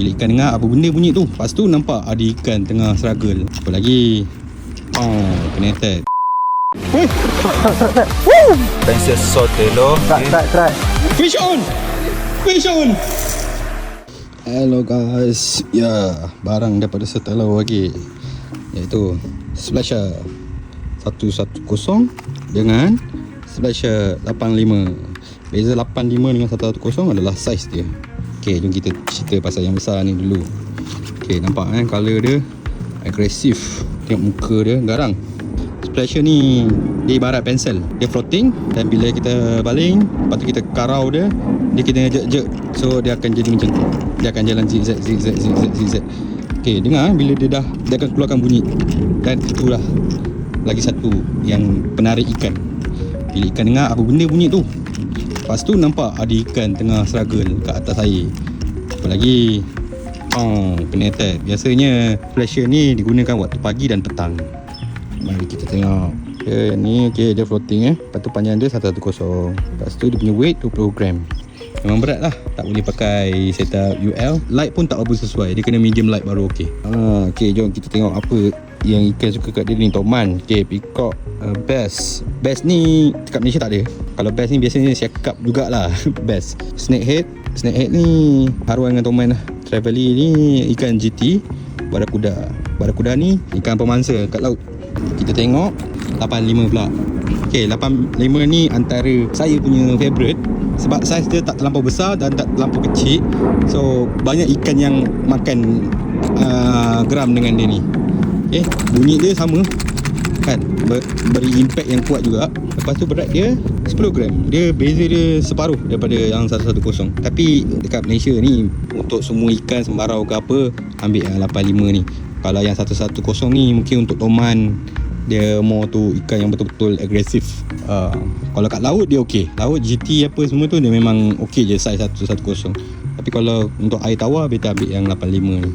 Bila ikan dengar apa benda bunyi tu, lepas tu nampak ada ikan tengah struggle. Apa lagi? Kena attack. Princess Sotelo. Try. Fish on! Fish on! Hello guys. Ya, barang daripada Sotelo lagi, iaitu Splasher 110 dengan Splasher 85. Beza 85 dengan 110 adalah saiz dia. Okay, jom kita cerita pasal yang besar ni dulu. Okay, nampak kan colour dia agresif. Tengok muka dia garang. Splasher ni dia ibarat pensel. Dia floating, dan bila kita baling, lepas tu kita karau dia, dia kena jerk. So dia akan jadi macam tu. Dia akan jalan zigzag. Okay, dengar bila dia akan keluarkan bunyi. Dan itulah lagi satu yang penarik ikan. Bila ikan dengar apa benda bunyi tu, lepas tu nampak ada ikan tengah struggle kat atas air. Apa lagi? Kena attack. Biasanya Splasher ni digunakan waktu pagi dan petang. Mari kita tengok. Okay, ni dia floating Lepas tu panjang dia 110. Lepas tu dia punya weight 20 gram. Memang berat lah. Tak boleh pakai setup UL. Light pun tak apa sesuai. Dia kena medium light baru okey. Okay, jom kita tengok apa yang ikan suka kat dia ni. Toman, peacock, bass. Bass ni dekat Malaysia tak ada. Kalau bass ni biasanya siakap jugalah. Bass. Snakehead ni haruan dengan toman lah. Trevally ni ikan GT. Barakuda ni ikan pemangsa kat laut. Kita tengok 85 pula. Okay, 85 ni antara saya punya favourite sebab saiz dia tak terlampau besar dan tak terlampau kecil. So banyak ikan yang makan geram dengan dia ni. Okay, bunyi dia sama kan, beri impact yang kuat juga. Lepas tu berat dia 10 gram. Dia beza dia separuh daripada yang 110. Tapi dekat Malaysia ni untuk semua ikan sembarau ke apa, ambil yang 85 ni. Kalau yang 110 ni mungkin untuk toman, dia more tu ikan yang betul-betul agresif. Kalau kat laut dia okey. Laut GT apa semua tu dia memang okey je saiz 110. Tapi kalau untuk air tawar, better ambil yang 85 ni.